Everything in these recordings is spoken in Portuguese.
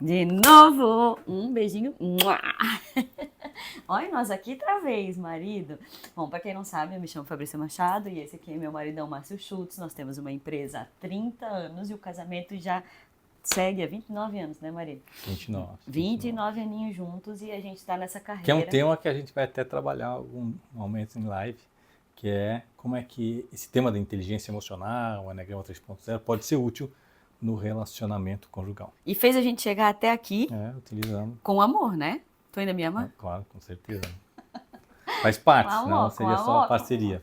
De novo, um beijinho. Olha, nós aqui outra vez, marido. Bom, para quem não sabe, eu me chamo Fabrícia Machado e esse aqui é meu maridão Márcio Schultz. Nós temos uma empresa há 30 anos e o casamento já segue há 29 anos, né, marido? 29 aninhos juntos e a gente está nessa carreira. Que é um tema que a gente vai até trabalhar algum momento em live, que é como é que esse tema da inteligência emocional, o Eneagrama 3.0, pode ser útil no relacionamento conjugal. E fez a gente chegar até aqui utilizando com amor, né? Tu ainda me ama? Claro, com certeza. Faz parte, senão seria só uma parceria.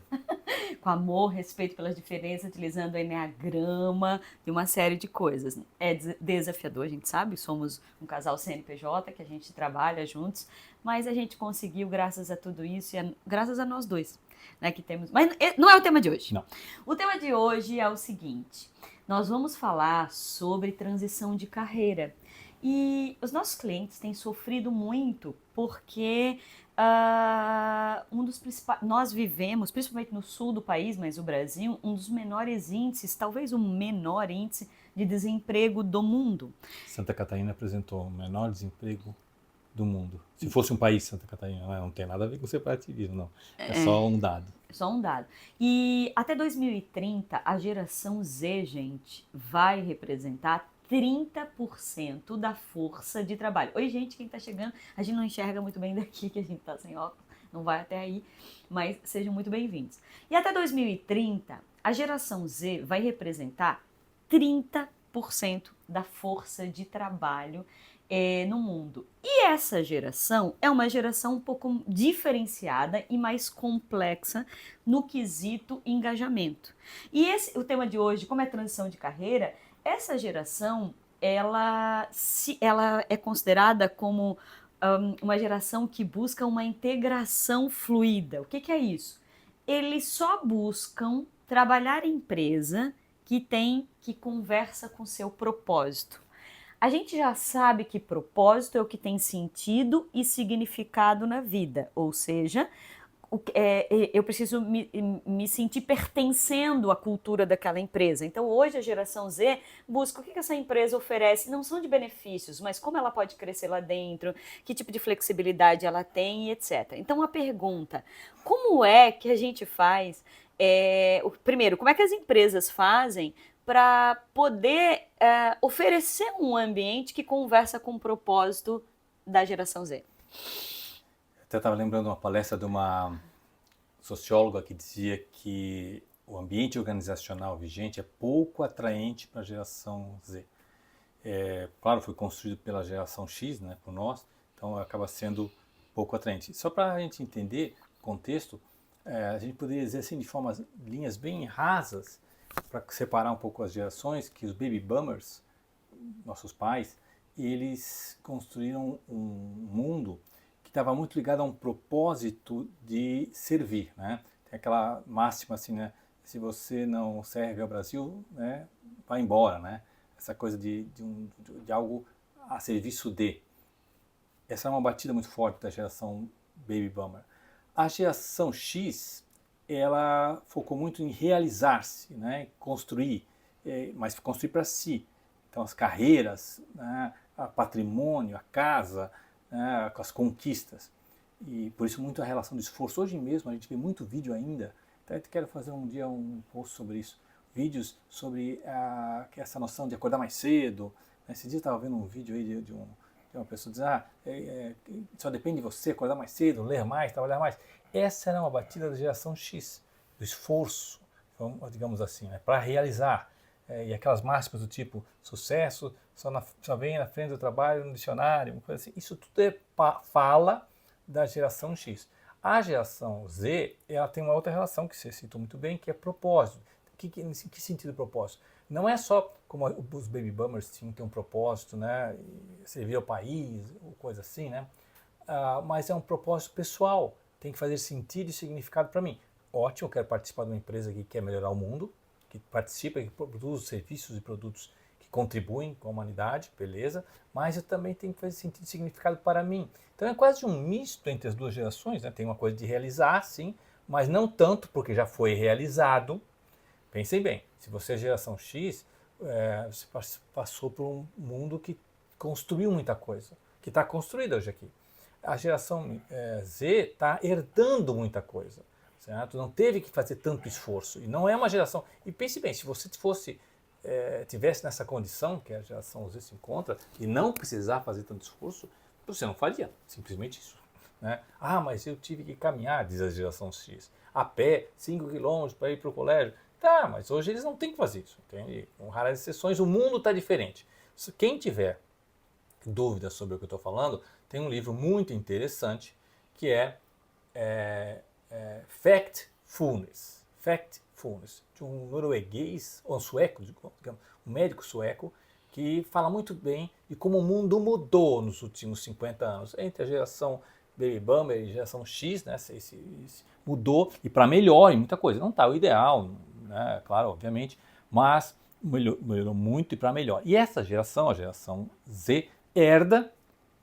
Com amor, respeito pelas diferenças, utilizando o Eneagrama e uma série de coisas. É desafiador, a gente sabe, somos um casal CNPJ, que a gente trabalha juntos, mas a gente conseguiu, graças a tudo isso, e graças a nós dois, né, que temos... Mas não é o tema de hoje. Não. O tema de hoje é o seguinte, nós vamos falar sobre transição de carreira. E os nossos clientes têm sofrido muito porque nós vivemos, principalmente no sul do país, mas o Brasil, um dos menores índices, talvez o menor índice de desemprego do mundo. Santa Catarina apresentou o menor desemprego do mundo. Se fosse um país, Santa Catarina, não tem nada a ver com separativismo, não. É só um dado. Só um dado. E até 2030, a geração Z, gente, vai representar 30% da força de trabalho. Oi, gente, quem tá chegando, a gente não enxerga muito bem daqui, que a gente tá sem óculos, não vai até aí, mas sejam muito bem-vindos. E até 2030, a geração Z vai representar 30% da força de trabalho no mundo. E essa geração é uma geração um pouco diferenciada e mais complexa no quesito engajamento. E o tema de hoje, como é transição de carreira, essa geração, ela é considerada como uma geração que busca uma integração fluida. O que é isso? Eles só buscam trabalhar em empresa que conversa com seu propósito. A gente já sabe que propósito é o que tem sentido e significado na vida, ou seja, eu preciso me sentir pertencendo à cultura daquela empresa. Então, hoje, a geração Z busca o que essa empresa oferece, não são de benefícios, mas como ela pode crescer lá dentro, que tipo de flexibilidade ela tem, etc. Então, a pergunta, como é que a gente faz, primeiro, como é que as empresas fazem para poder oferecer um ambiente que conversa com o propósito da geração Z? Até estava lembrando uma palestra de uma socióloga que dizia que o ambiente organizacional vigente é pouco atraente para a geração Z. Claro, foi construído pela geração X, né, por nós, então acaba sendo pouco atraente. Só para a gente entender o contexto, a gente poderia dizer assim, de linhas bem rasas, para separar um pouco as gerações, que os baby boomers, nossos pais, eles construíram um mundo que estava muito ligado a um propósito de servir, né? Tem aquela máxima assim, né? Se você não serve ao Brasil, né, vai embora, né? Essa coisa de algo a serviço de. Essa é uma batida muito forte da geração baby boomer. A geração X, ela focou muito em realizar-se, né? Construir, mas construir para si. Então as carreiras, né? O patrimônio, a casa, né? As conquistas. E por isso muito a relação do esforço. Hoje mesmo a gente vê muito vídeo ainda, até quero fazer um dia um post sobre isso, vídeos sobre essa noção de acordar mais cedo. Esse dia eu estava vendo um vídeo aí de uma pessoa dizendo, só depende de você acordar mais cedo, ler mais, trabalhar mais. Essa era uma batida da geração X, do esforço, digamos assim, né, para realizar. E aquelas máximas do tipo, sucesso só vem na frente do trabalho no dicionário, uma coisa assim. Isso tudo é fala da geração X. A geração Z, ela tem uma outra relação que você citou muito bem, que é propósito. Em que sentido propósito? Não é só como os baby boomers tinham que ter um propósito, né, servir ao país, ou coisa assim, né, mas é um propósito pessoal. Tem que fazer sentido e significado para mim. Ótimo, eu quero participar de uma empresa que quer melhorar o mundo, que participa, que produz serviços e produtos que contribuem com a humanidade, beleza, mas eu também tenho que fazer sentido e significado para mim. Então é quase um misto entre as duas gerações, né? Tem uma coisa de realizar, sim, mas não tanto porque já foi realizado. Pensem bem, se você é geração X, você passou por um mundo que construiu muita coisa, que está construída hoje aqui. A geração Z está herdando muita coisa, certo? Não teve que fazer tanto esforço. E não é uma geração... E pense bem, se você tivesse nessa condição que a geração Z se encontra e não precisar fazer tanto esforço, você não faria, simplesmente isso. Né? Ah, mas eu tive que caminhar, diz a geração X, a pé, 5 quilômetros para ir para o colégio. Tá, mas hoje eles não têm que fazer isso, entende? Com raras exceções, o mundo está diferente. Quem tiver dúvidas sobre o que eu estou falando, tem um livro muito interessante que é Factfulness, de um norueguês, ou um sueco, um médico sueco, que fala muito bem de como o mundo mudou nos últimos 50 anos, entre a geração Baby Boomer e a geração X, né, mudou e para melhor em muita coisa. Não está o ideal, né, claro, obviamente, mas melhorou muito e para melhor. E essa geração, a geração Z, herda,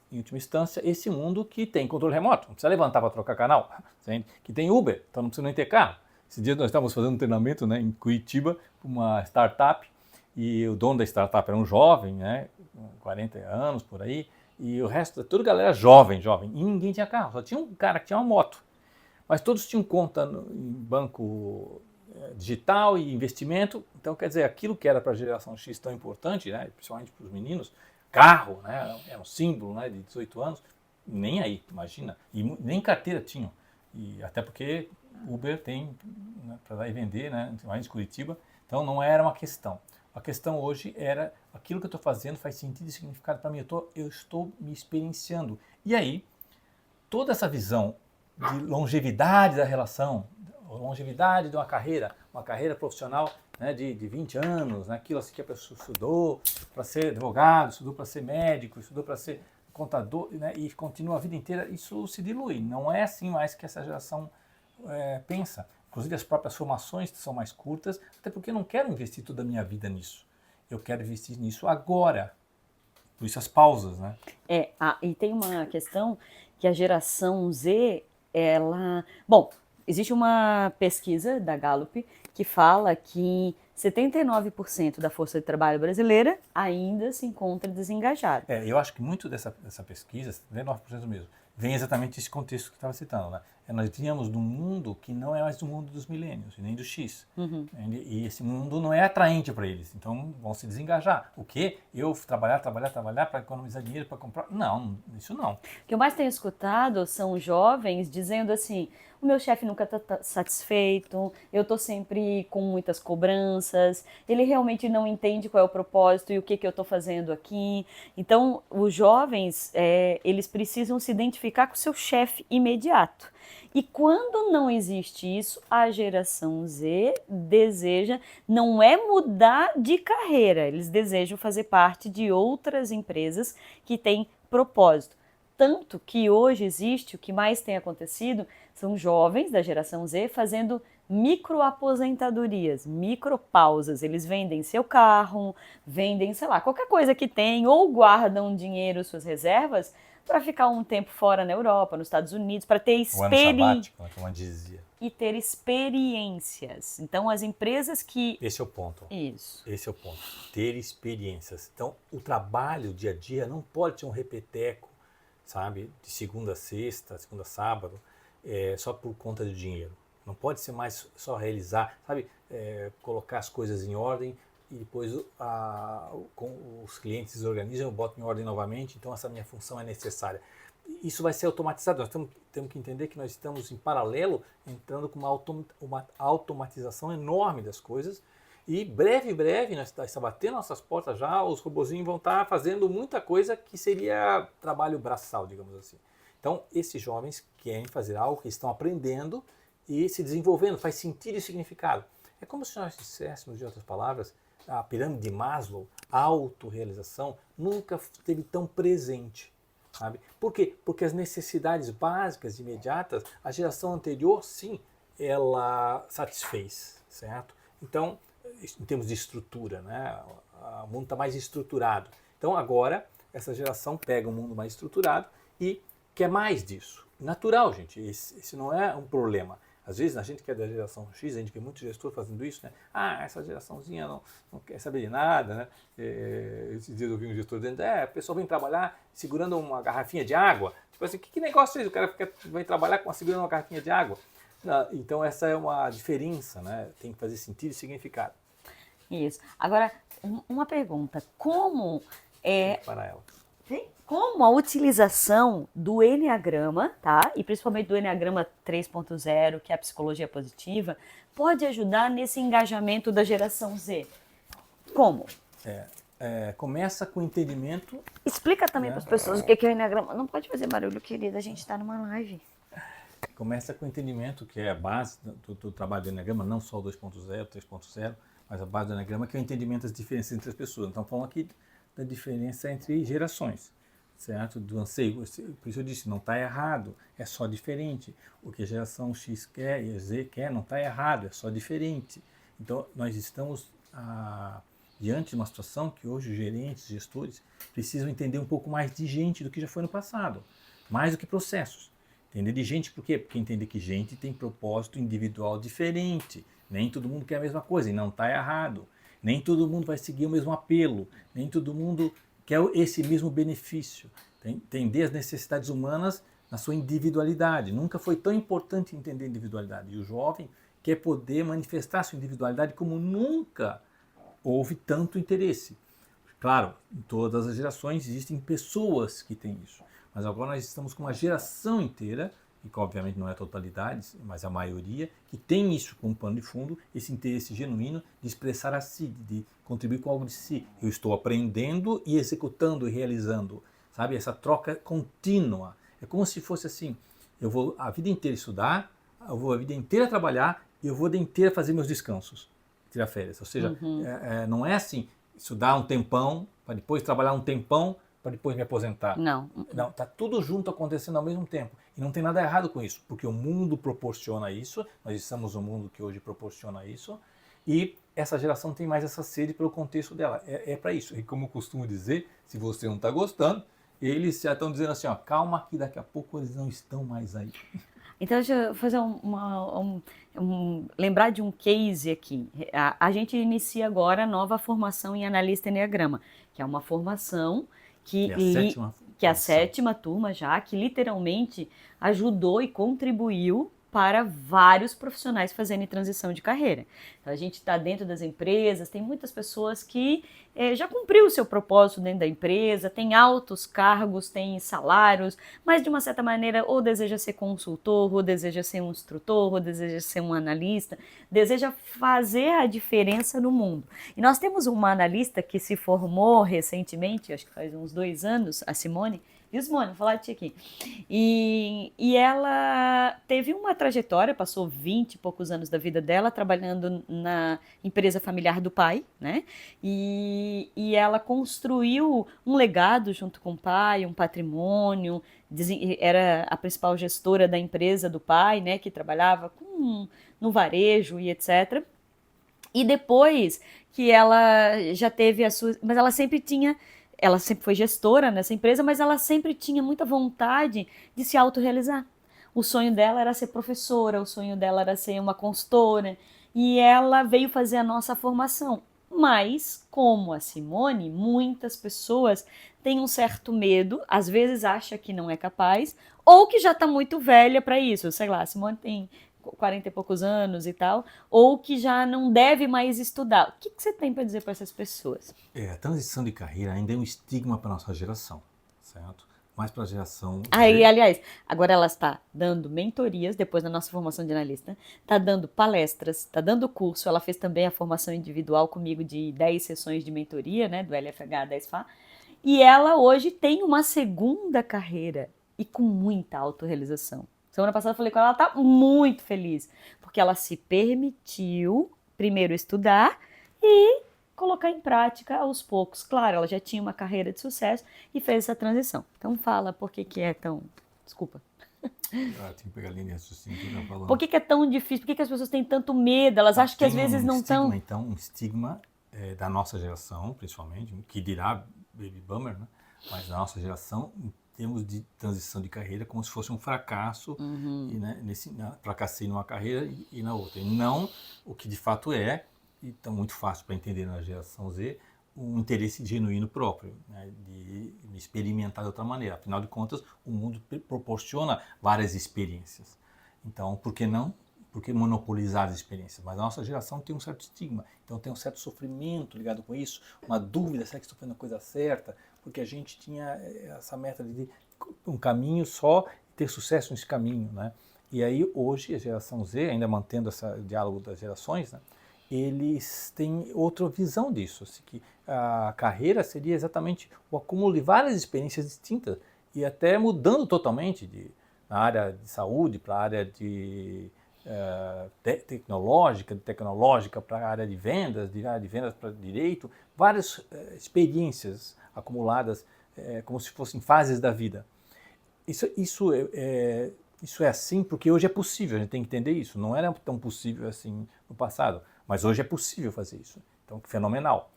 em última instância, esse mundo que tem controle remoto. Não precisa levantar para trocar canal. Que tem Uber, então não precisa nem ter carro. Esse dia nós estávamos fazendo um treinamento, né, em Curitiba, para uma startup, e o dono da startup era um jovem, né, 40 anos por aí, e o resto, toda a galera jovem. E ninguém tinha carro, só tinha um cara que tinha uma moto. Mas todos tinham conta em banco digital e investimento. Então, quer dizer, aquilo que era para a geração X tão importante, né, principalmente para os meninos, carro, né, era um símbolo, né, de 18 anos, nem aí, imagina, e nem carteira tinham, e até porque Uber tem, né, para dar e vender, né, mais em Curitiba, então não era uma questão. A questão hoje era, aquilo que eu estou fazendo faz sentido e significado para mim, eu estou me experienciando. E aí, toda essa visão de longevidade da relação, longevidade de uma carreira profissional, né, de 20 anos, né, aquilo assim que a pessoa estudou para ser advogado, estudou para ser médico, estudou para ser contador, né, e continua a vida inteira, isso se dilui. Não é assim mais que essa geração pensa. Inclusive as próprias formações são mais curtas, até porque eu não quero investir toda a minha vida nisso. Eu quero investir nisso agora. Por isso as pausas, né? E tem uma questão que a geração Z, ela... Bom, existe uma pesquisa da Gallup que fala que 79% da força de trabalho brasileira ainda se encontra desengajada. Eu acho que muito dessa pesquisa, 79% mesmo, vem exatamente desse contexto que eu estava citando, né? Nós vivíamos num mundo que não é mais o mundo dos milênios, nem do X. Uhum. E esse mundo não é atraente para eles, então vão se desengajar. O quê? Eu trabalhar para economizar dinheiro, para comprar? Não, isso não. O que eu mais tenho escutado são jovens dizendo assim, o meu chefe nunca está satisfeito, eu estou sempre com muitas cobranças, ele realmente não entende qual é o propósito e o que eu estou fazendo aqui. Então, os jovens, eles precisam se identificar com o seu chefe imediato. E quando não existe isso, a geração Z deseja, não é mudar de carreira, eles desejam fazer parte de outras empresas que têm propósito. Tanto que hoje existe, o que mais tem acontecido, são jovens da geração Z fazendo microaposentadorias, micropausas. Eles vendem seu carro, vendem, sei lá, qualquer coisa que tem, ou guardam dinheiro, suas reservas, para ficar um tempo fora na Europa, nos Estados Unidos, para ter experiências. Como eu dizia. E ter experiências. Então, as empresas que... Esse é o ponto. Isso. Esse é o ponto. Ter experiências. Então, o trabalho, o dia a dia, não pode ser um repeteco, sabe? De segunda a sexta, segunda a sábado, só por conta do dinheiro. Não pode ser mais só realizar, sabe? Colocar as coisas em ordem e depois os clientes desorganizam, eu boto em ordem novamente, então essa minha função é necessária. Isso vai ser automatizado, nós temos que entender que nós estamos em paralelo, entrando com uma automatização enorme das coisas, e breve, nós está batendo nossas portas já, os robozinhos vão estar fazendo muita coisa que seria trabalho braçal, digamos assim. Então, esses jovens querem fazer algo que estão aprendendo e se desenvolvendo, faz sentido e significado. É como se nós disséssemos, de outras palavras, a pirâmide de Maslow, a autorrealização, nunca esteve tão presente, sabe? Por quê? Porque as necessidades básicas, imediatas, a geração anterior, sim, ela satisfez, certo? Então, em termos de estrutura, né? O mundo está mais estruturado. Então, agora, essa geração pega um mundo mais estruturado e quer mais disso. Natural, gente, esse não é um problema. Às vezes a gente que é da geração X, a gente vê muito gestor fazendo isso, né? Ah, essa geraçãozinha não quer saber de nada, né? Esses dias eu vi um gestor dizendo, a pessoa vem trabalhar segurando uma garrafinha de água. Tipo assim, que negócio é esse? O cara vem trabalhar segurando uma garrafinha de água. Então essa é uma diferença, né? Tem que fazer sentido e significado. Isso. Agora, uma pergunta. Como Para ela. como a utilização do Enneagrama, tá? E principalmente do Enneagrama 3.0, que é a psicologia positiva, pode ajudar nesse engajamento da geração Z? Como? Começa com o entendimento. Explica também para as pessoas o que é o Enneagrama. Não pode fazer barulho, querida, a gente está numa live. Começa com o entendimento, que é a base do trabalho do Enneagrama, não só o 2.0, 3.0, mas a base do Enneagrama, que é o entendimento das diferenças entre as pessoas. Então, falando aqui da diferença entre gerações, certo? Do anseio. Por isso eu disse, não está errado, é só diferente. O que a geração X quer e a Z quer não está errado, é só diferente. Então, nós estamos diante de uma situação que hoje os gerentes, gestores, precisam entender um pouco mais de gente do que já foi no passado, mais do que processos. Entender de gente por quê? Porque entender que gente tem propósito individual diferente. Nem todo mundo quer a mesma coisa e não está errado. Nem todo mundo vai seguir o mesmo apelo. Nem todo mundo quer esse mesmo benefício. Entender as necessidades humanas na sua individualidade. Nunca foi tão importante entender a individualidade. E o jovem quer poder manifestar sua individualidade como nunca houve tanto interesse. Claro, em todas as gerações existem pessoas que têm isso. Mas agora nós estamos com uma geração inteira, e que obviamente não é a totalidade, mas a maioria, que tem isso como pano de fundo, esse interesse genuíno de expressar a si, de contribuir com algo de si. Eu estou aprendendo e executando e realizando, sabe? Essa troca contínua. É como se fosse assim, eu vou a vida inteira estudar, eu vou a vida inteira trabalhar e eu vou a vida inteira fazer meus descansos, tirar férias. Ou seja, não é assim, estudar um tempão, para depois trabalhar um tempão, para depois me aposentar. Não. Não, está tudo junto acontecendo ao mesmo tempo. E não tem nada errado com isso, porque o mundo proporciona isso, nós estamos no mundo que hoje proporciona isso, e essa geração tem mais essa sede pelo contexto dela. É para isso. E como eu costumo dizer, se você não está gostando, eles já estão dizendo assim, ó, calma que daqui a pouco eles não estão mais aí. Então, deixa eu fazer lembrar de um case aqui. A gente inicia agora a nova formação em analista Enneagrama, que é uma formação que é a sétima turma já, que literalmente ajudou e contribuiu para vários profissionais fazerem transição de carreira. Então, a gente está dentro das empresas, tem muitas pessoas que já cumpriu o seu propósito dentro da empresa, tem altos cargos, tem salários, mas de uma certa maneira ou deseja ser consultor, ou deseja ser um instrutor, ou deseja ser um analista, deseja fazer a diferença no mundo. E nós temos uma analista que se formou recentemente, acho que faz uns 2 anos, a Simone. E Simone, vou falar de ti aqui. E ela teve uma trajetória, passou 20 e poucos anos da vida dela trabalhando na empresa familiar do pai, né? E ela construiu um legado junto com o pai, um patrimônio, era a principal gestora da empresa do pai, né? Que trabalhava no varejo e etc. E depois que ela já teve a sua... Mas ela sempre foi gestora nessa empresa, mas ela sempre tinha muita vontade de se autorrealizar. O sonho dela era ser professora, o sonho dela era ser uma consultora, e ela veio fazer a nossa formação. Mas, como a Simone, muitas pessoas têm um certo medo, às vezes acha que não é capaz, ou que já está muito velha para isso. Sei lá, a Simone tem 40 e poucos anos e tal, ou que já não deve mais estudar. O que você tem para dizer para essas pessoas? A transição de carreira ainda é um estigma para a nossa geração, certo? Mas para a geração... Aliás, agora ela está dando mentorias, depois da nossa formação de analista, está dando palestras, está dando curso, ela fez também a formação individual comigo de 10 sessões de mentoria, né, do LFH 10FA, e ela hoje tem uma segunda carreira e com muita autorrealização. Semana passada eu falei com ela, ela está muito feliz, porque ela se permitiu primeiro estudar e colocar em prática aos poucos. Claro, ela já tinha uma carreira de sucesso e fez essa transição. Então fala por que é tão... Desculpa. Tem que pegar a linha assim, falando. Por que é tão difícil? Por que as pessoas têm tanto medo? Elas acham que às vezes não estão... Então, um estigma da nossa geração, principalmente, que dirá Baby Boomer, né? Mas da nossa geração, termos de transição de carreira como se fosse um fracasso, e, né, fracassei numa carreira e na outra. E não o que de fato é, e está muito fácil para entender na geração Z, um interesse genuíno próprio, né, de experimentar de outra maneira. Afinal de contas, o mundo proporciona várias experiências. Então, por que não? Por que monopolizar as experiências? Mas a nossa geração tem um certo estigma, então tem um certo sofrimento ligado com isso, uma dúvida, será que estou fazendo a coisa certa? Porque a gente tinha essa meta de um caminho só e ter sucesso nesse caminho, né? E aí hoje a geração Z, ainda mantendo esse diálogo das gerações, né, eles têm outra visão disso, assim, que a carreira seria exatamente o acúmulo de várias experiências distintas e até mudando totalmente na área de saúde para a área de tecnológica para a área de vendas, para direito, várias experiências acumuladas como se fossem fases da vida. Isso é assim porque hoje é possível, a gente tem que entender isso. Não era tão possível assim no passado, mas hoje é possível fazer isso. Então, fenomenal.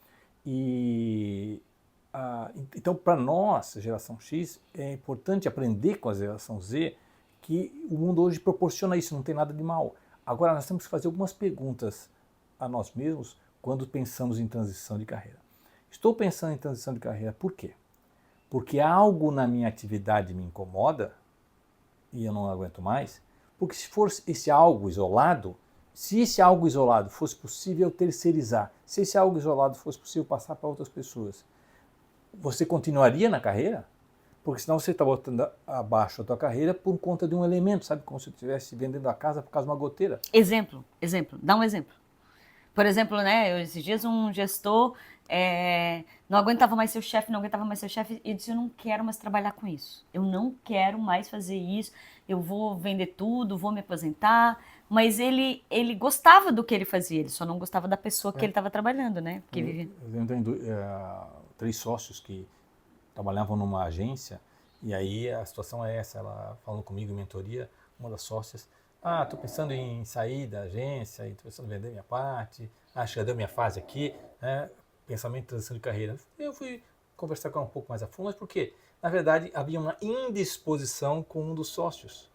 Então, para nós, geração X, é importante aprender com a geração Z que o mundo hoje proporciona isso, não tem nada de mal. Agora, nós temos que fazer algumas perguntas a nós mesmos quando pensamos em transição de carreira. Estou pensando em transição de carreira por quê? Porque algo na minha atividade me incomoda e eu não aguento mais? Porque se for esse algo isolado, se esse algo isolado fosse possível terceirizar, se esse algo isolado fosse possível passar para outras pessoas, você continuaria na carreira? Porque senão você está botando abaixo a tua carreira por conta de um elemento, sabe? Como se você estivesse vendendo a casa por causa de uma goteira. Exemplo, dá um exemplo. Por exemplo, né, esses dias um gestor não aguentava mais ser chefe, e disse, eu não quero mais trabalhar com isso. Eu não quero mais fazer isso, eu vou vender tudo, vou me aposentar. Mas ele gostava do que ele fazia, ele só não gostava da pessoa que ele estava trabalhando, né? Eu tenho 3 sócios que trabalhavam numa agência, e aí a situação é essa, ela falando comigo em mentoria, uma das sócias, estou pensando em sair da agência, estou pensando em vender minha parte, acho que já deu minha fase aqui, né? Pensamento de transição de carreira. Eu fui conversar com ela um pouco mais a fundo, mas por quê? Na verdade, havia uma indisposição com um dos sócios,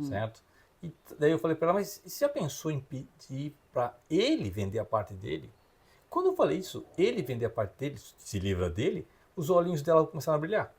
certo? E daí eu falei para ela, mas você já pensou em pedir para ele vender a parte dele? Quando eu falei isso, ele vender a parte dele, se livra dele, os olhinhos dela começaram a brilhar.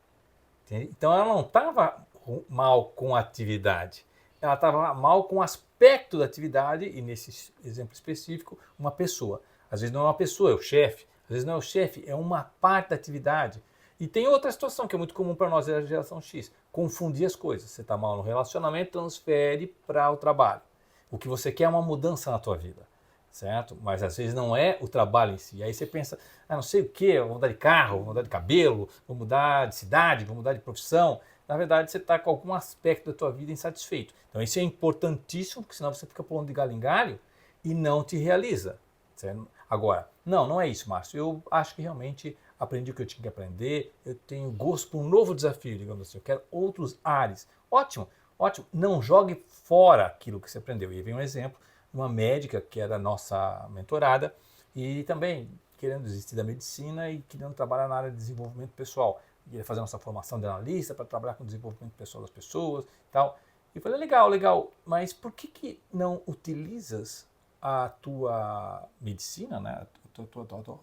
Entende? Então ela não estava mal com a atividade, ela estava mal com o aspecto da atividade, e nesse exemplo específico, uma pessoa. Às vezes não é uma pessoa, é o chefe, às vezes não é o chefe, é uma parte da atividade. E tem outra situação que é muito comum para nós, é a geração X, confundir as coisas. Você está mal no relacionamento, transfere para o trabalho. O que você quer é uma mudança na tua vida, certo? Mas às vezes não é o trabalho em si. Aí você pensa, não sei o que, vou mudar de carro, vou mudar de cabelo, vou mudar de cidade, vou mudar de profissão. Na verdade, você está com algum aspecto da tua vida insatisfeito. Então isso é importantíssimo, porque senão você fica pulando de galho em galho e não te realiza. Certo? Agora, não é isso, Márcio. Eu acho que realmente aprendi o que eu tinha que aprender, eu tenho gosto por um novo desafio, digamos assim, eu quero outros ares. Ótimo, ótimo. Não jogue fora aquilo que você aprendeu. E vem um exemplo, uma médica que era nossa mentorada e também querendo desistir da medicina e querendo trabalhar na área de desenvolvimento pessoal. Ia fazer nossa formação de analista para trabalhar com o desenvolvimento pessoal das pessoas e tal. E eu falei, legal, mas por que não utilizas a tua medicina, né, a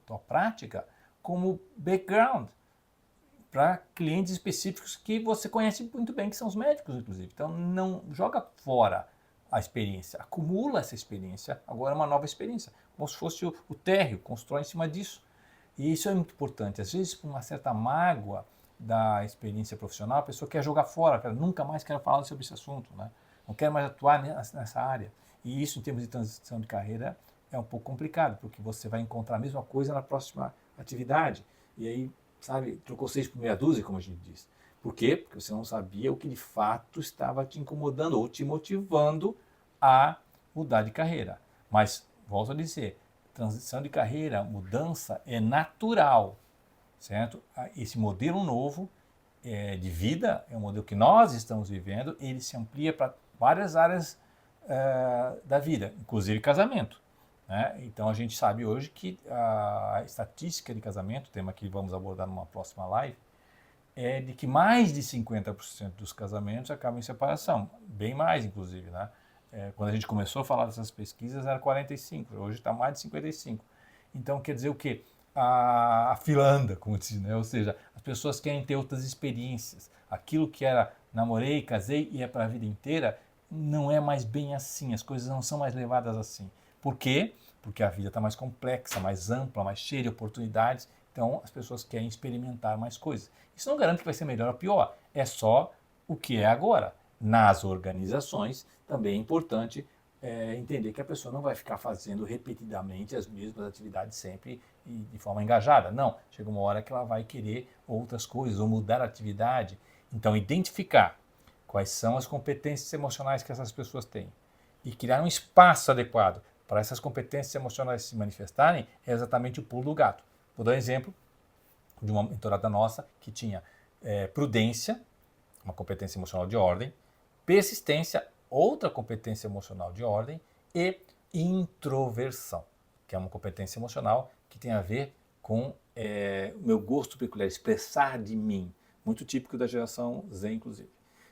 tua prática, como background para clientes específicos que você conhece muito bem, que são os médicos, inclusive. Então, não joga fora a experiência, acumula essa experiência, agora é uma nova experiência, como se fosse o térreo, constrói em cima disso. E isso é muito importante. Às vezes, por uma certa mágoa da experiência profissional, a pessoa quer jogar fora, nunca mais quero falar sobre esse assunto, né? Não quero mais atuar nessa área. E isso, em termos de transição de carreira, é um pouco complicado, porque você vai encontrar a mesma coisa na próxima atividade. E aí, sabe, trocou 6 por meia dúzia, como a gente diz. Por quê? Porque você não sabia o que de fato estava te incomodando ou te motivando a mudar de carreira. Mas, volto a dizer, transição de carreira, mudança é natural, certo? Esse modelo novo de vida, é um modelo que nós estamos vivendo, ele se amplia para várias áreas da vida, inclusive casamento. Né? Então a gente sabe hoje que a estatística de casamento, tema que vamos abordar numa próxima live, é de que mais de 50% dos casamentos acabam em separação, bem mais, inclusive, né? Quando a gente começou a falar dessas pesquisas, era 45%, hoje está mais de 55%. Então, quer dizer o quê? A fila anda, como diz, né? Ou seja, as pessoas querem ter outras experiências. Aquilo que era namorei, casei e é para a vida inteira, não é mais bem assim, as coisas não são mais levadas assim. Por quê? Porque a vida está mais complexa, mais ampla, mais cheia de oportunidades, então as pessoas querem experimentar mais coisas. Isso não garante que vai ser melhor ou pior, é só o que é agora. Nas organizações, também é importante entender que a pessoa não vai ficar fazendo repetidamente as mesmas atividades sempre e de forma engajada. Não, chega uma hora que ela vai querer outras coisas ou mudar a atividade. Então, identificar quais são as competências emocionais que essas pessoas têm e criar um espaço adequado para essas competências emocionais se manifestarem é exatamente o pulo do gato. Vou dar um exemplo de uma mentorada nossa que tinha prudência, uma competência emocional de ordem, persistência, outra competência emocional de ordem, e introversão, que é uma competência emocional que tem a ver com o meu gosto peculiar, expressar de mim, muito típico da geração Z, inclusive.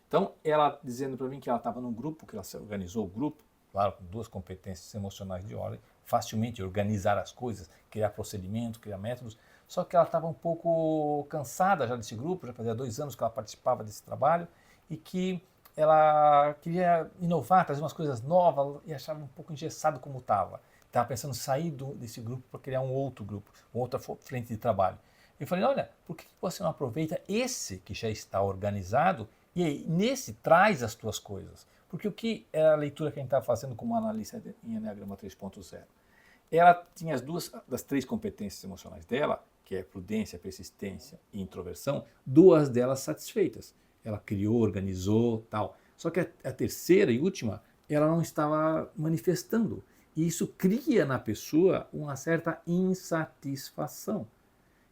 Então, ela dizendo para mim que ela estava num grupo, que ela se organizou o grupo, claro, com duas competências emocionais de ordem, facilmente organizar as coisas, criar procedimento, criar métodos, só que ela estava um pouco cansada já desse grupo, já fazia 2 anos que ela participava desse trabalho, e que ela queria inovar, trazer umas coisas novas e achava um pouco engessado como estava. Estava pensando em sair desse grupo para criar um outro grupo, outra frente de trabalho. Eu falei, olha, por que você não aproveita esse que já está organizado e aí, nesse traz as tuas coisas? Porque o que é a leitura que a gente está fazendo como analista em Enneagrama 3.0? Ela tinha as duas das 3 competências emocionais dela, que é prudência, persistência e introversão, 2 delas satisfeitas. Ela criou, organizou, tal. Só que a terceira e última, ela não estava manifestando. E isso cria na pessoa uma certa insatisfação.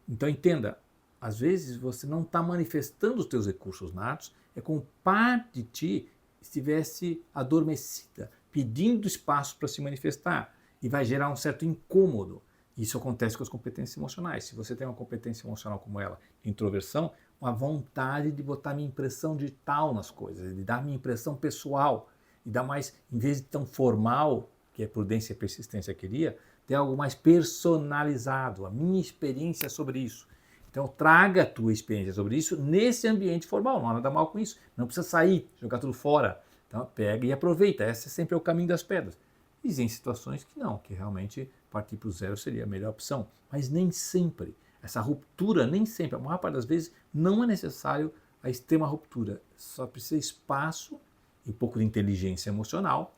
Então entenda, às vezes você não está manifestando os teus recursos natos, é como parte de ti estivesse adormecida, pedindo espaço para se manifestar. E vai gerar um certo incômodo. Isso acontece com as competências emocionais. Se você tem uma competência emocional como ela, introversão, uma vontade de botar minha impressão digital nas coisas, de dar minha impressão pessoal, e dar mais, em vez de tão formal, que a prudência e a persistência queria, ter algo mais personalizado, a minha experiência sobre isso. Então traga a tua experiência sobre isso nesse ambiente formal, não há nada mal com isso, não precisa sair, jogar tudo fora. Então pega e aproveita, esse sempre é o caminho das pedras. Existem situações que não, que realmente partir para o zero seria a melhor opção, mas nem sempre. Essa ruptura, nem sempre, a maior parte das vezes, não é necessário a extrema ruptura. Só precisa espaço e um pouco de inteligência emocional.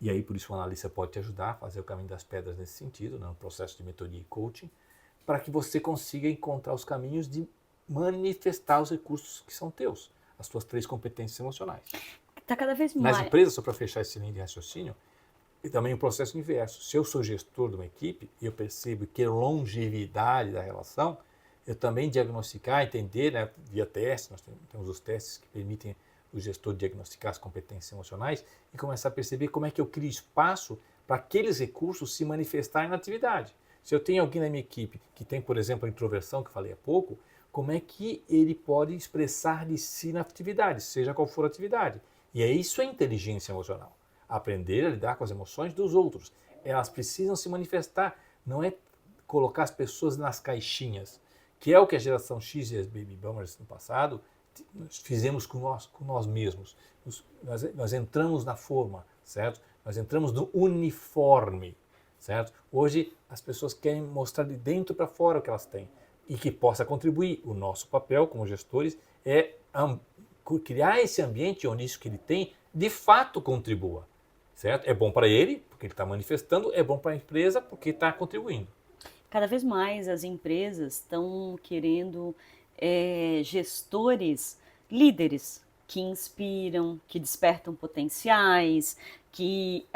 E aí, por isso, o analista pode te ajudar a fazer o caminho das pedras nesse sentido, né, no processo de mentoria e coaching, para que você consiga encontrar os caminhos de manifestar os recursos que são teus, as tuas 3 competências emocionais. Está cada vez mais. Nas empresas, só para fechar esse linha de raciocínio, e também o processo inverso. Se eu sou gestor de uma equipe e eu percebo que a longevidade da relação, eu também diagnosticar, entender, né, via teste, nós temos os testes que permitem o gestor diagnosticar as competências emocionais e começar a perceber como é que eu crio espaço para aqueles recursos se manifestarem na atividade. Se eu tenho alguém na minha equipe que tem, por exemplo, a introversão, que eu falei há pouco, como é que ele pode expressar de si na atividade, seja qual for a atividade. E isso é inteligência emocional. Aprender a lidar com as emoções dos outros. Elas precisam se manifestar, não é colocar as pessoas nas caixinhas, que é o que a geração X e as Baby Boomers no passado fizemos com nós mesmos. Nós entramos na forma, certo? Nós entramos no uniforme, certo? Hoje as pessoas querem mostrar de dentro para fora o que elas têm e que possa contribuir. O nosso papel como gestores é criar esse ambiente onde isso que ele tem de fato contribua. Certo? É bom para ele, porque ele está manifestando, é bom para a empresa, porque está contribuindo. Cada vez mais as empresas estão querendo gestores, líderes, que inspiram, que despertam potenciais, que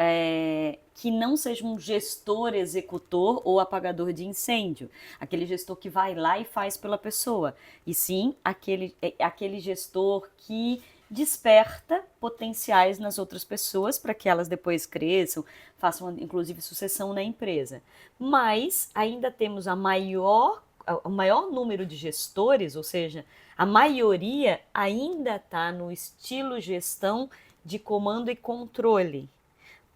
não seja um gestor executor ou apagador de incêndio, aquele gestor que vai lá e faz pela pessoa, e sim aquele gestor que desperta potenciais nas outras pessoas para que elas depois cresçam, façam inclusive sucessão na empresa. Mas ainda temos a maior o maior número de gestores, ou seja, a maioria ainda está no estilo gestão de comando e controle.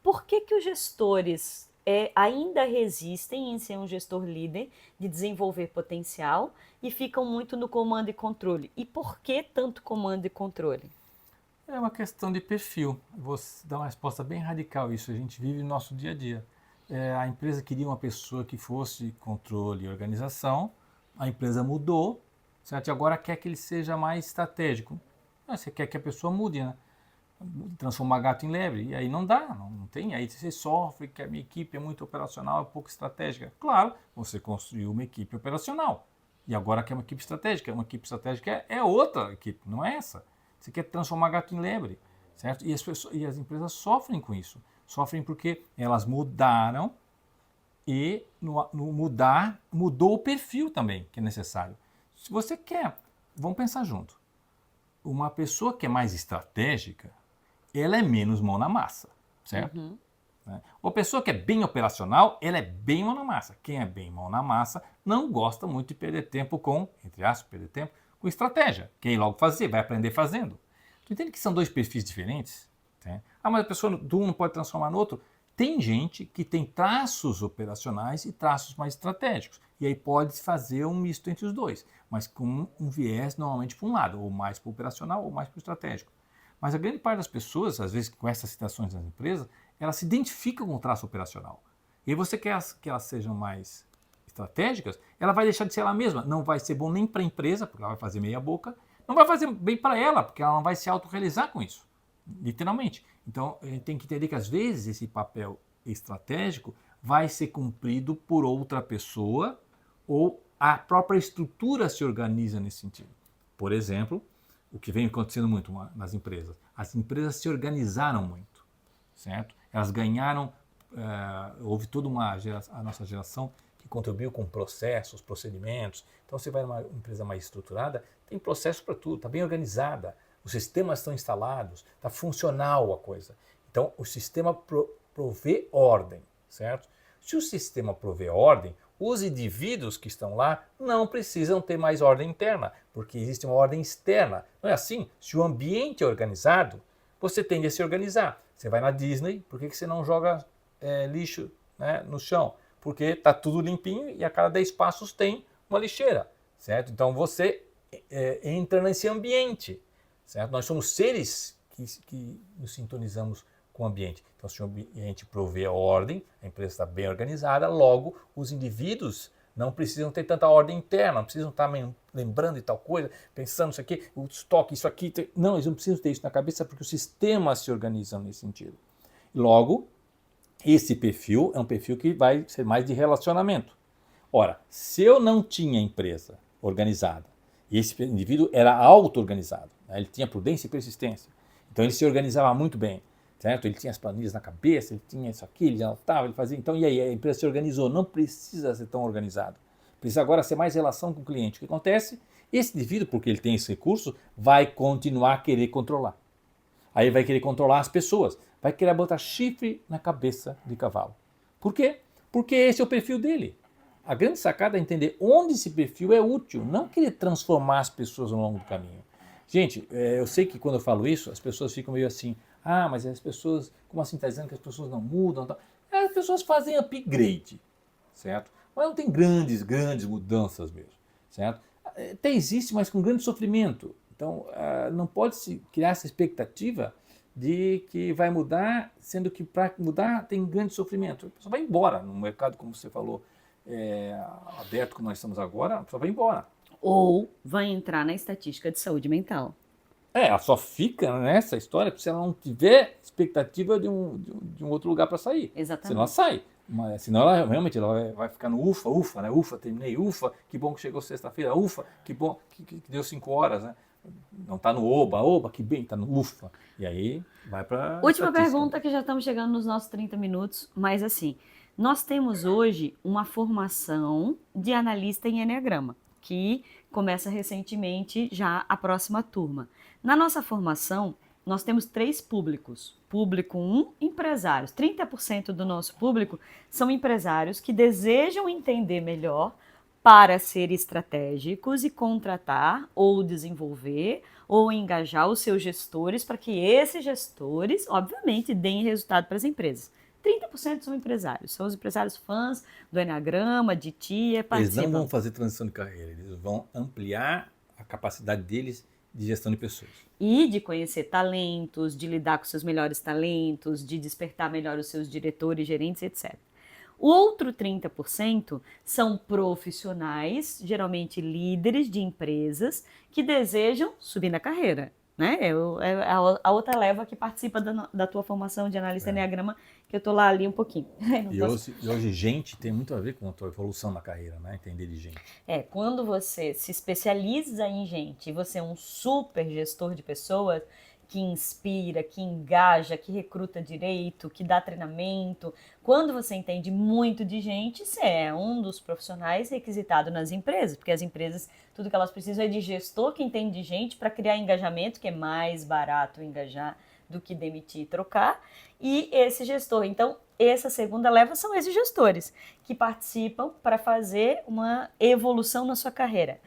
Por que os gestores ainda resistem em ser um gestor líder, de desenvolver potencial, e ficam muito no comando e controle? E por que tanto comando e controle? É uma questão de perfil. Vou dar uma resposta bem radical. Isso a gente vive no nosso dia a dia. A empresa queria uma pessoa que fosse controle e organização, a empresa mudou, certo? E agora quer que ele seja mais estratégico. Você quer que a pessoa mude, né? Transformar gato em lebre, e aí não dá, não tem, aí você sofre que a minha equipe é muito operacional, é pouco estratégica. Claro, você construiu uma equipe operacional, e agora quer uma equipe estratégica é outra equipe, não é essa. Você quer transformar gato em lebre, certo? E as empresas sofrem com isso, sofrem porque elas mudaram, e no mudar, mudou o perfil também, que é necessário. Se você quer, vamos pensar junto, uma pessoa que é mais estratégica, ela é menos mão na massa, certo? Uhum. Uma pessoa que é bem operacional, ela é bem mão na massa. Quem é bem mão na massa não gosta muito de perder tempo com, entre aspas, perder tempo com estratégia. Quer ir logo fazer, vai aprender fazendo. Tu entende que são dois perfis diferentes? Mas a pessoa do um não pode transformar no outro. Tem gente que tem traços operacionais e traços mais estratégicos. E aí pode fazer um misto entre os dois, mas com um viés normalmente para um lado, ou mais para o operacional ou mais para o estratégico. Mas a grande parte das pessoas, às vezes com essas situações nas empresas, elas se identificam com o traço operacional. E você quer que elas sejam mais estratégicas, ela vai deixar de ser ela mesma. Não vai ser bom nem para a empresa, porque ela vai fazer meia boca. Não vai fazer bem para ela, porque ela não vai se autorrealizar com isso. Literalmente. Então, a gente tem que entender que às vezes esse papel estratégico vai ser cumprido por outra pessoa ou a própria estrutura se organiza nesse sentido. Por exemplo, o que vem acontecendo muito nas empresas. As empresas se organizaram muito, certo? Elas ganharam, houve toda a nossa geração que contribuiu com processos, procedimentos. Então você vai numa empresa mais estruturada, tem processo para tudo, está bem organizada, os sistemas estão instalados, está funcional a coisa. Então o sistema provê ordem, certo? Se o sistema provê ordem, os indivíduos que estão lá não precisam ter mais ordem interna, porque existe uma ordem externa. Não é assim? Se o ambiente é organizado, você tende a se organizar. Você vai na Disney, por que você não joga lixo, né, no chão? Porque está tudo limpinho e a cada 10 passos tem uma lixeira, certo? Então você entra nesse ambiente, certo? Nós somos seres que nos sintonizamos com o ambiente. Então, se o ambiente provê a ordem, a empresa está bem organizada, logo os indivíduos não precisam ter tanta ordem interna, não precisam estar lembrando de tal coisa, pensando isso aqui, o estoque, isso aqui. Não, eles não precisam ter isso na cabeça porque os sistemas se organizam nesse sentido. Logo, esse perfil é um perfil que vai ser mais de relacionamento. Ora, se eu não tinha empresa organizada e esse indivíduo era auto-organizado, né, ele tinha prudência e persistência, então ele se organizava muito bem. Certo? Ele tinha as planilhas na cabeça, ele tinha isso aqui, ele anotava, ele fazia. Então, e aí a empresa se organizou, não precisa ser tão organizado. Precisa agora ser mais relação com o cliente. O que acontece? Esse indivíduo, porque ele tem esse recurso, vai continuar a querer controlar. Aí vai querer controlar as pessoas, vai querer botar chifre na cabeça de cavalo. Por quê? Porque esse é o perfil dele. A grande sacada é entender onde esse perfil é útil, não querer transformar as pessoas ao longo do caminho. Gente, eu sei que quando eu falo isso, as pessoas ficam meio assim, mas as pessoas, como assim está dizendo que as pessoas não mudam? As pessoas fazem upgrade, certo? Mas não tem grandes mudanças mesmo, certo? Até existe, mas com grande sofrimento. Então, não pode-se criar essa expectativa de que vai mudar, sendo que para mudar tem grande sofrimento. A pessoa vai embora no mercado, como você falou, aberto como nós estamos agora, a pessoa vai embora. Ou vai entrar na estatística de saúde mental. Ela só fica nessa história se ela não tiver expectativa de um outro lugar para sair. Exatamente. Senão ela sai. Mas, senão ela realmente vai ficar no ufa, né? Ufa, terminei, ufa, que bom que chegou sexta-feira, ufa, que bom que deu 5 horas, né? Não está no oba, que bem, está no ufa. E aí vai para... Última pergunta, que já estamos chegando nos nossos 30 minutos, mas assim, nós temos hoje uma formação de analista em Enneagrama, que começa recentemente já a próxima turma. Na nossa formação, nós temos 3 públicos. Público 1, empresários. 30% do nosso público são empresários que desejam entender melhor para ser estratégicos e contratar ou desenvolver ou engajar os seus gestores para que esses gestores, obviamente, deem resultado para as empresas. 30% são empresários, são os empresários fãs do Enneagrama, de TIA, Eles não vão participam. fazer transição de carreira, eles vão ampliar a capacidade deles de gestão de pessoas. E de conhecer talentos, de lidar com seus melhores talentos, de despertar melhor os seus diretores, gerentes, etc. O outro 30% são profissionais, geralmente líderes de empresas, que desejam subir na carreira. Né? É a outra leva que participa da tua formação de analista Enneagrama, que eu estou lá ali um pouquinho. E hoje gente tem muito a ver com a tua evolução na carreira, né? Entender de gente. Quando você se especializa em gente e você é um super gestor de pessoas, que inspira, que engaja, que recruta direito, que dá treinamento. Quando você entende muito de gente, você é um dos profissionais requisitados nas empresas, porque as empresas, tudo que elas precisam é de gestor que entende de gente para criar engajamento, que é mais barato engajar do que demitir e trocar, e esse gestor. Então, essa segunda leva são esses gestores que participam para fazer uma evolução na sua carreira.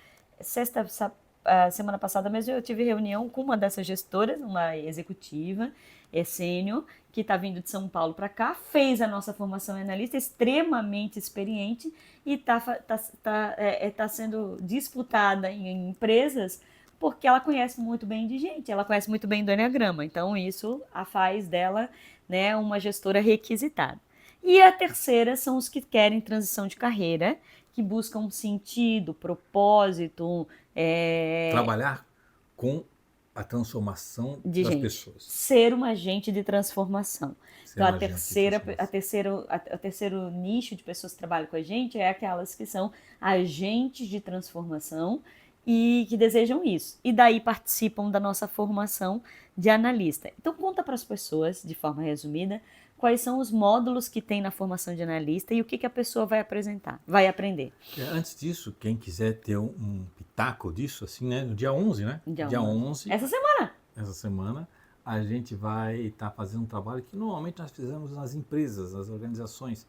Semana passada mesmo eu tive reunião com uma dessas gestoras, uma executiva, sênior, que está vindo de São Paulo para cá, fez a nossa formação em analista, extremamente experiente e tá sendo disputada em empresas porque ela conhece muito bem de gente, ela conhece muito bem do Enneagrama. Então isso a faz dela, né, uma gestora requisitada. E a terceira são os que querem transição de carreira, que buscam sentido, propósito. Trabalhar com a transformação de das gente. pessoas. Ser um agente de transformação. Então, um o terceiro nicho de pessoas que trabalham com a gente é aquelas que são agentes de transformação e que desejam isso. E daí participam da nossa formação de analista. Então, conta para as pessoas, de forma resumida, quais são os módulos que tem na formação de analista e o que a pessoa vai aprender. Antes disso, quem quiser ter um pitaco disso, assim, né? No dia 11, né? Dia 11. Essa semana, a gente vai estar fazendo um trabalho que normalmente nós fizemos nas empresas, nas organizações,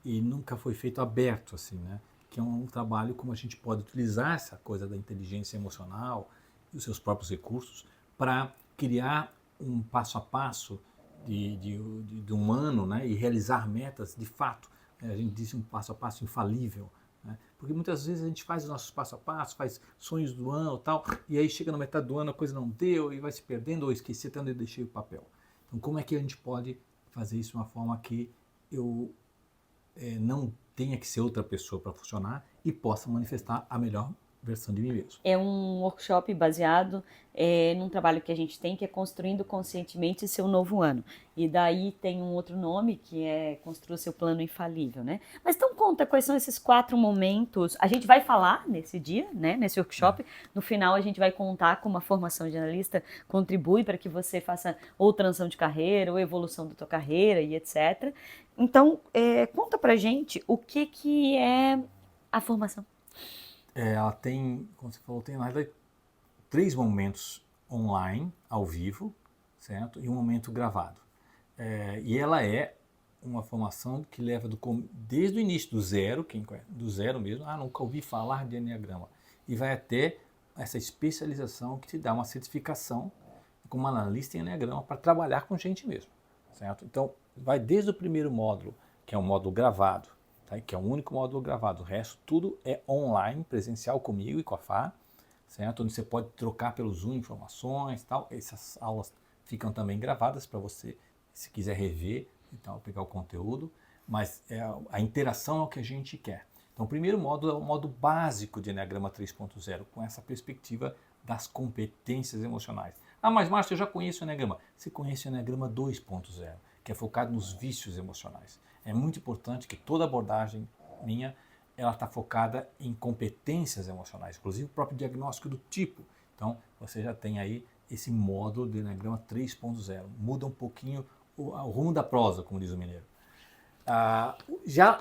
e nunca foi feito aberto, assim, né? Que é um trabalho como a gente pode utilizar essa coisa da inteligência emocional e os seus próprios recursos para criar um passo a passo de um ano, né? E realizar metas de fato. A gente disse um passo a passo infalível. Né? Porque muitas vezes a gente faz os nossos passo a passo, faz sonhos do ano e tal, e aí chega na metade do ano a coisa não deu e vai se perdendo ou esqueci até onde eu deixei o papel. Então como é que a gente pode fazer isso de uma forma que eu não tenha que ser outra pessoa para funcionar e possa manifestar a melhor versão de mim mesmo? É um workshop baseado num trabalho que a gente tem, que é Construindo Conscientemente Seu Novo Ano. E daí tem um outro nome, que é Construa Seu Plano Infalível, né? Mas então conta quais são esses 4 momentos. A gente vai falar nesse dia, né? Nesse workshop. No final a gente vai contar como a formação de analista contribui para que você faça ou transição de carreira, ou evolução da tua carreira e etc. Então, conta pra gente o que é a formação. Ela tem, como você falou, tem na verdade 3 momentos online, ao vivo, certo? E um momento gravado. E ela é uma formação que leva desde o início, do zero, quem conhece, do zero mesmo, nunca ouvi falar de Enneagrama, e vai até essa especialização que te dá uma certificação como analista em Enneagrama para trabalhar com gente mesmo, certo? Então, vai desde o primeiro módulo, que é um módulo gravado, que é o único módulo gravado. O resto tudo é online, presencial comigo e com a Fá, certo? Onde você pode trocar pelo Zoom informações e tal. Essas aulas ficam também gravadas para você, se quiser rever e tal, pegar o conteúdo. Mas a interação é o que a gente quer. Então o primeiro módulo é o módulo básico de Enneagrama 3.0, com essa perspectiva das competências emocionais. Mas Márcio, eu já conheço o Enneagrama. Você conhece o Enneagrama 2.0, que é focado nos vícios emocionais. É muito importante que toda abordagem minha, ela está focada em competências emocionais, inclusive o próprio diagnóstico do tipo. Então, você já tem aí esse módulo do Enneagrama 3.0. Muda um pouquinho o rumo da prosa, como diz o mineiro.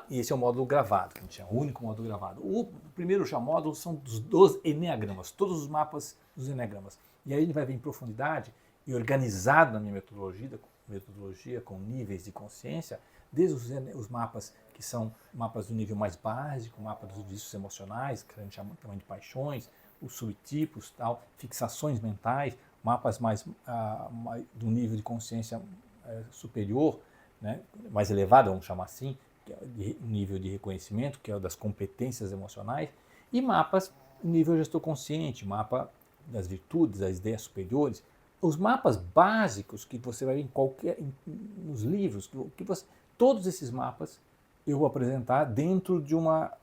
Esse é o módulo gravado, que a gente chama, o único módulo gravado. O primeiro módulo são dos 12 Enneagramas, todos os mapas dos Enneagramas. E aí ele vai vir em profundidade e organizado na minha metodologia com níveis de consciência, desde os mapas que são mapas do nível mais básico, mapa dos vícios emocionais, que a gente chama também de paixões, os subtipos, tal, fixações mentais, mapas do nível de consciência superior, né, mais elevado, vamos chamar assim, que é de nível de reconhecimento, que é o das competências emocionais, e mapas nível gestor consciente, mapa das virtudes, das ideias superiores. Os mapas básicos que você vai ver nos livros, todos esses mapas eu vou apresentar dentro de uma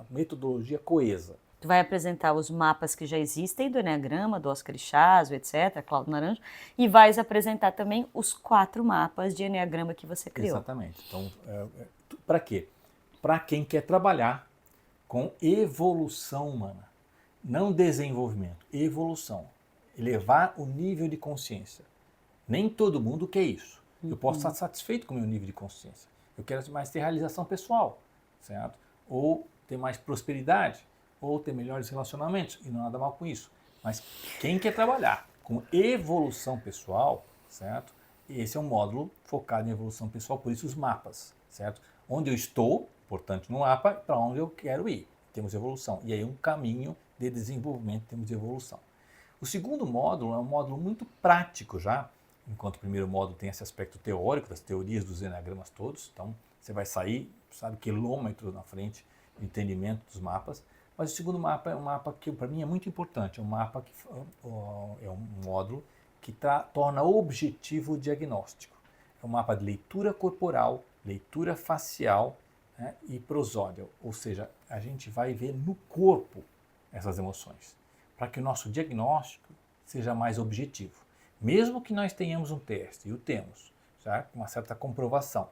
metodologia coesa. Tu vai apresentar os mapas que já existem do Eneagrama, do Oscar Ichazo, etc., Cláudio Naranjo, e vais apresentar também os 4 mapas de Eneagrama que você criou. Exatamente. Então, para quê? Para quem quer trabalhar com evolução humana, não desenvolvimento, evolução. Elevar o nível de consciência. Nem todo mundo quer isso. Eu posso estar satisfeito com o meu nível de consciência. Eu quero mais ter realização pessoal, certo? Ou ter mais prosperidade, ou ter melhores relacionamentos, e não há nada mal com isso. Mas quem quer trabalhar com evolução pessoal, certo? Esse é um módulo focado em evolução pessoal, por isso os mapas, certo? Onde eu estou, portanto, no mapa, para onde eu quero ir, temos evolução. E aí um caminho de desenvolvimento, temos evolução. O segundo módulo é um módulo muito prático já, enquanto o primeiro módulo tem esse aspecto teórico, das teorias dos eneagramas todos, então você vai sair, sabe, quilômetros na frente do entendimento dos mapas. Mas o segundo mapa é um mapa que para mim é muito importante, é um mapa que é um módulo que torna objetivo o diagnóstico. É um mapa de leitura corporal, leitura facial, né, e prosódia, ou seja, a gente vai ver no corpo essas emoções, para que o nosso diagnóstico seja mais objetivo. Mesmo que nós tenhamos um teste, e o temos, certo? Uma certa comprovação.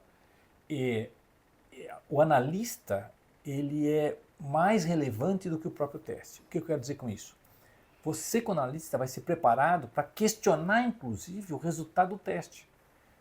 O analista, ele é mais relevante do que o próprio teste. O que eu quero dizer com isso? Você, como analista, vai ser preparado para questionar, inclusive, o resultado do teste.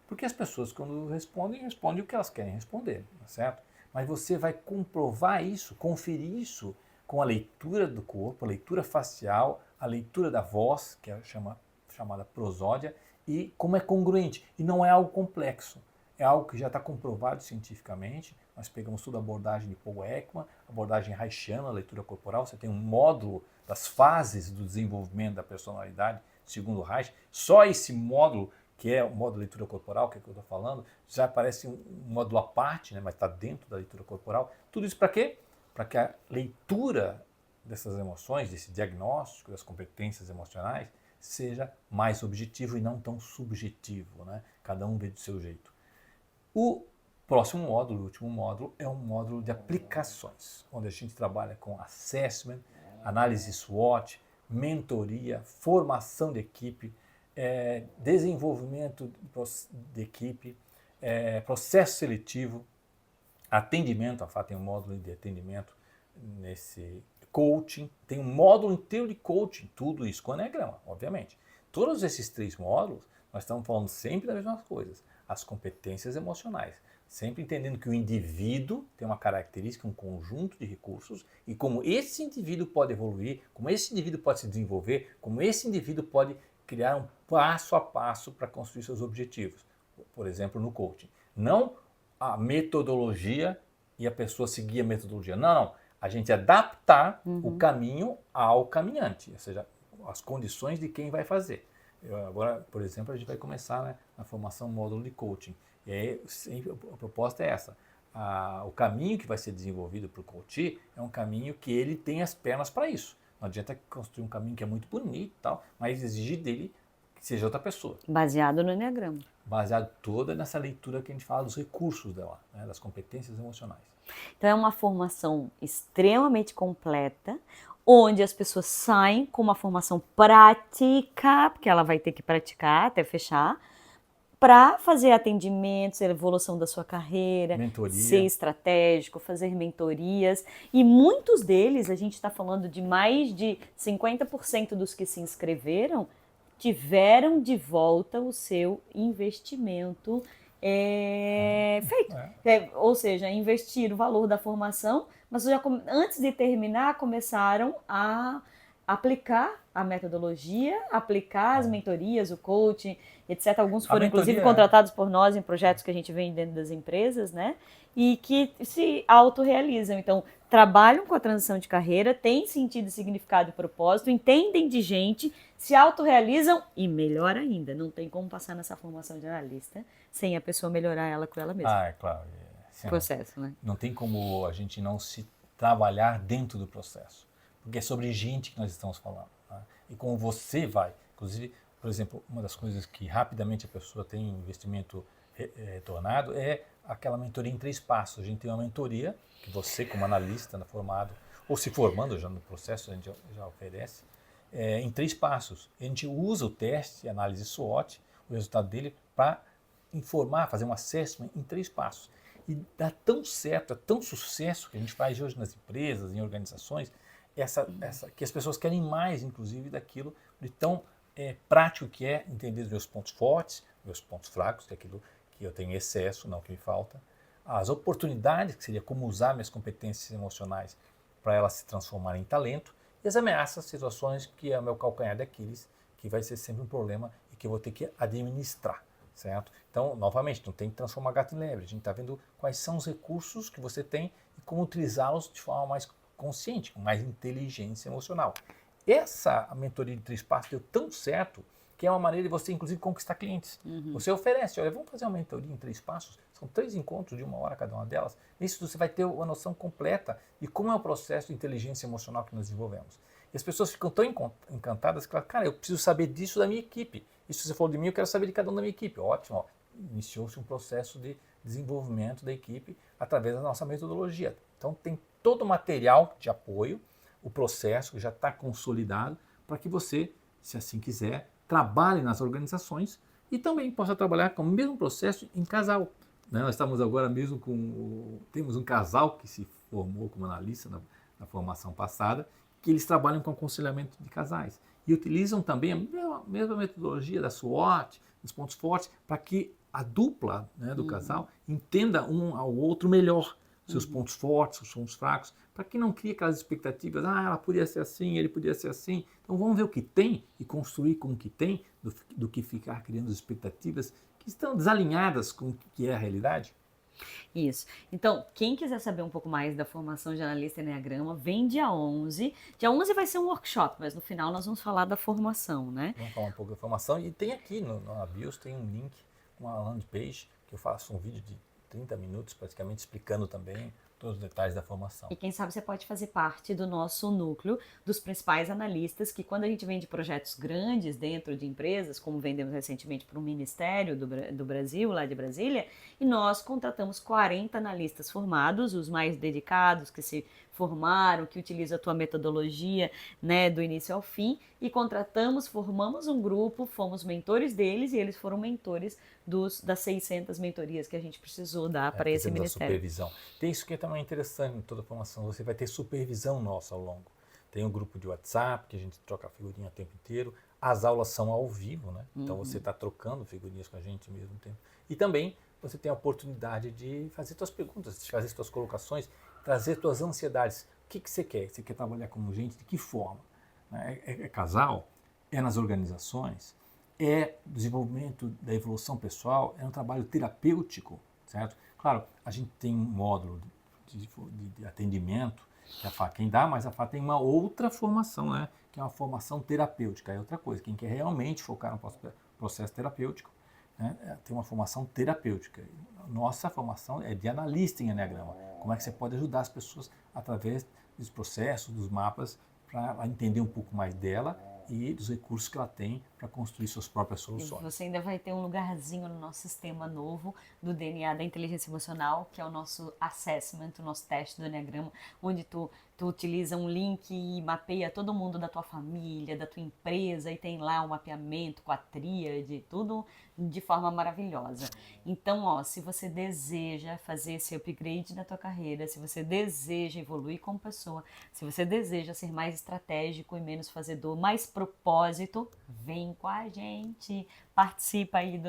Porque as pessoas, quando respondem o que elas querem responder, certo? Mas você vai comprovar isso, conferir isso com a leitura do corpo, a leitura facial, a leitura da voz, que é chamada prosódia, e como é congruente. E não é algo complexo. É algo que já está comprovado cientificamente. Nós pegamos toda a abordagem de Paul Ekman, abordagem Reichiana, a leitura corporal. Você tem um módulo das fases do desenvolvimento da personalidade, segundo Reich. Só esse módulo, que é o módulo de leitura corporal, que é o que eu estou falando, já parece um módulo à parte, né, mas está dentro da leitura corporal. Tudo isso para quê? Para que a leitura dessas emoções, desse diagnóstico das competências emocionais, seja mais objetivo e não tão subjetivo, né? Cada um vê do seu jeito. O próximo módulo, o último módulo, é um módulo de aplicações, onde a gente trabalha com assessment, análise SWOT, mentoria, formação de equipe, desenvolvimento de equipe, processo seletivo, atendimento. A FAT tem um módulo de atendimento nesse coaching, tem um módulo inteiro de coaching, tudo isso com o Eneagrama, obviamente. Todos esses 3 módulos, nós estamos falando sempre das mesmas coisas, as competências emocionais, sempre entendendo que o indivíduo tem uma característica, um conjunto de recursos, e como esse indivíduo pode evoluir, como esse indivíduo pode se desenvolver, como esse indivíduo pode criar um passo a passo para construir seus objetivos. Por exemplo, no coaching. Não a metodologia e a pessoa seguir a metodologia. Não. A gente adaptar o caminho ao caminhante, ou seja, as condições de quem vai fazer. Agora, por exemplo, a gente vai começar, né, na formação módulo de coaching. E aí, sempre, a proposta é essa. O caminho que vai ser desenvolvido para o coach é um caminho que ele tem as pernas para isso. Não adianta construir um caminho que é muito bonito e tal, mas exigir dele que seja outra pessoa. Baseado no Eneagrama. Baseado toda nessa leitura que a gente fala dos recursos dela, né, das competências emocionais. Então é uma formação extremamente completa, onde as pessoas saem com uma formação prática, porque ela vai ter que praticar até fechar, para fazer atendimentos, a evolução da sua carreira, mentoria, ser estratégico, fazer mentorias. E muitos deles, a gente está falando de mais de 50% dos que se inscreveram, tiveram de volta o seu investimento feito. Ou seja, investir o valor da formação, mas já antes de terminar começaram a aplicar a metodologia, aplicar as mentorias, o coaching, etc. Alguns foram, mentoria, inclusive, contratados por nós em projetos que a gente vem dentro das empresas, né? E que se autorrealizam. Então, trabalham com a transição de carreira, têm sentido, significado e propósito, entendem de gente, se autorrealizam e, melhor ainda, não tem como passar nessa formação de analista sem a pessoa melhorar ela com ela mesma. É claro. Processo, né? Não tem como a gente não se trabalhar dentro do processo, porque é sobre gente que nós estamos falando. Tá? E como você vai, inclusive, por exemplo, uma das coisas que rapidamente a pessoa tem investimento retornado é aquela mentoria em 3 passos. A gente tem uma mentoria que você, como analista formado, ou se formando já no processo, a gente já oferece, em 3 passos. A gente usa o teste, análise SWOT, o resultado dele, para informar, fazer um assessment em 3 passos. E dá tão certo, é tão sucesso que a gente faz hoje nas empresas, em organizações, que as pessoas querem mais, inclusive, daquilo de tão prático que é entender os meus pontos fortes, meus pontos fracos, que é aquilo que eu tenho excesso, não que me falta, as oportunidades, que seria como usar minhas competências emocionais para elas se transformarem em talento, e as ameaças, situações que é o meu calcanhar de Aquiles, que vai ser sempre um problema e que eu vou ter que administrar. Certo? Então, novamente, não tem que transformar gato em lebre. A gente está vendo quais são os recursos que você tem e como utilizá-los de forma mais consciente, com mais inteligência emocional. Essa mentoria de 3 passos deu tão certo que é uma maneira de você, inclusive, conquistar clientes. Você oferece, olha, vamos fazer uma mentoria em 3 passos, são 3 encontros de 1 hora cada uma delas. Nisso você vai ter uma noção completa de como é o processo de inteligência emocional que nós desenvolvemos. E as pessoas ficam tão encantadas que falam, cara, eu preciso saber disso da minha equipe. Isso você falou de mim, eu quero saber de cada um da minha equipe. Ótimo, ó. Iniciou-se um processo de desenvolvimento da equipe através da nossa metodologia. Então tem todo o material de apoio, o processo já está consolidado para que você, se assim quiser, trabalhe nas organizações e também possa trabalhar com o mesmo processo em casal. Né? Nós estamos agora mesmo temos um casal que se formou como analista na formação passada, que eles trabalham com aconselhamento de casais e utilizam também a mesma metodologia da SWOT, dos pontos fortes, para que a dupla, né, do casal entenda um ao outro melhor seus pontos fortes, seus pontos fracos, para que não crie aquelas expectativas, ela podia ser assim, ele podia ser assim. Então vamos ver o que tem e construir com o que tem, do que ficar criando expectativas que estão desalinhadas com o que é a realidade. Isso. Então, quem quiser saber um pouco mais da formação de analista Enneagrama, vem dia 11. Dia 11 vai ser um workshop, mas no final nós vamos falar da formação, né? Vamos falar um pouco da formação. E tem aqui na BIOS, tem um link, uma landing page, que eu faço um vídeo de 30 minutos praticamente explicando também todos os detalhes da formação. E quem sabe você pode fazer parte do nosso núcleo dos principais analistas, que quando a gente vende projetos grandes dentro de empresas, como vendemos recentemente para um ministério do Brasil, lá de Brasília, e nós contratamos 40 analistas formados, os mais dedicados, que se formaram, que utilizam a tua metodologia, né, do início ao fim, e formamos um grupo, fomos mentores deles e eles foram mentores das 600 mentorias que a gente precisou dar para esse ministério. Supervisão. Tem isso que é também interessante em toda a formação, você vai ter supervisão nossa ao longo. Tem um grupo de WhatsApp que a gente troca figurinha o tempo inteiro, as aulas são ao vivo, né? Então você está trocando figurinhas com a gente ao mesmo tempo. E também você tem a oportunidade de fazer suas perguntas, de fazer suas colocações, trazer suas ansiedades. O que você quer? Você quer trabalhar como gente? De que forma? É casal? É nas organizações? É desenvolvimento da evolução pessoal? É um trabalho terapêutico, certo? Claro, a gente tem um módulo de atendimento que a FA quem dá, mas a FA tem uma outra formação, né? Que é uma formação terapêutica, é outra coisa. Quem quer realmente focar no processo terapêutico, né? Tem uma formação terapêutica. Nossa formação é de analista em Enneagrama. Como é que você pode ajudar as pessoas através dos processos, dos mapas, para entender um pouco mais dela e dos recursos que ela tem para construir suas próprias soluções. Você ainda vai ter um lugarzinho no nosso sistema novo do DNA da inteligência emocional, que é o nosso assessment, o nosso teste do Enneagrama, onde tu utiliza um link e mapeia todo mundo da tua família, da tua empresa, e tem lá um mapeamento com a tríade, tudo de forma maravilhosa. Então, ó, se você deseja fazer esse upgrade na tua carreira, se você deseja evoluir como pessoa, se você deseja ser mais estratégico e menos fazedor, mais propósito, vem com a gente, participa aí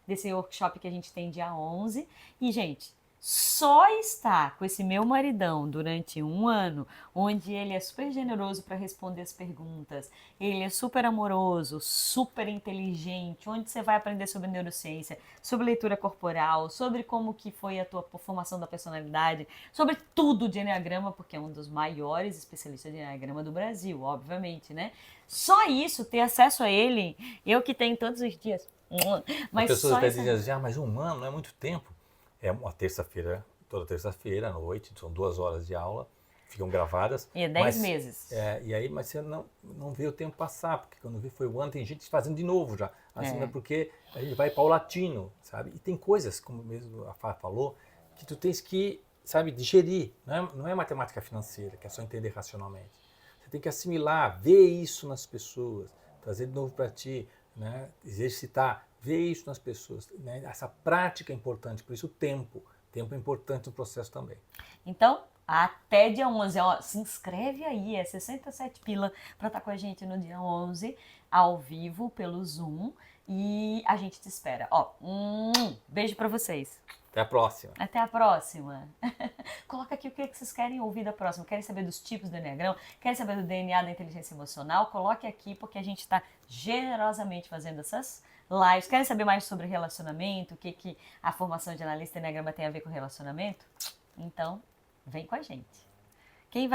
desse workshop que a gente tem dia 11. E, gente, só estar com esse meu maridão durante um ano, onde ele é super generoso para responder as perguntas, ele é super amoroso, super inteligente, onde você vai aprender sobre neurociência, sobre leitura corporal, sobre como que foi a tua formação da personalidade, sobre tudo de Enneagrama, porque é um dos maiores especialistas de Enneagrama do Brasil, obviamente, né? Só isso, ter acesso a ele, eu que tenho todos os dias, As mas pessoas só até essa... dizem assim, mas um ano não é muito tempo. É uma terça-feira, toda terça-feira à noite, são 2 horas de aula, ficam gravadas. E é 10 mas, meses. e aí, mas você não vê o tempo passar, porque quando vê foi o ano, tem gente fazendo de novo já. Assim, é porque a gente vai paulatino, sabe? E tem coisas, como mesmo a Fá falou, que tu tens que, sabe, digerir. Não é matemática financeira, que é só entender racionalmente. Você tem que assimilar, ver isso nas pessoas, trazer de novo para ti, né? Exercitar, ver isso nas pessoas. Né? Essa prática é importante, por isso o tempo. Tempo é importante no processo também. Então, até dia 11, ó, se inscreve aí, é 67 pila para estar com a gente no dia 11, ao vivo, pelo Zoom, e a gente te espera. Ó, beijo para vocês. Até a próxima. Até a próxima. Coloca aqui o que vocês querem ouvir da próxima. Querem saber dos tipos do Enneagrama? Querem saber do DNA da inteligência emocional? Coloque aqui, porque a gente está generosamente fazendo essas lives. Querem saber mais sobre relacionamento? O que a formação de analista Enneagrama tem a ver com relacionamento? Então, vem com a gente.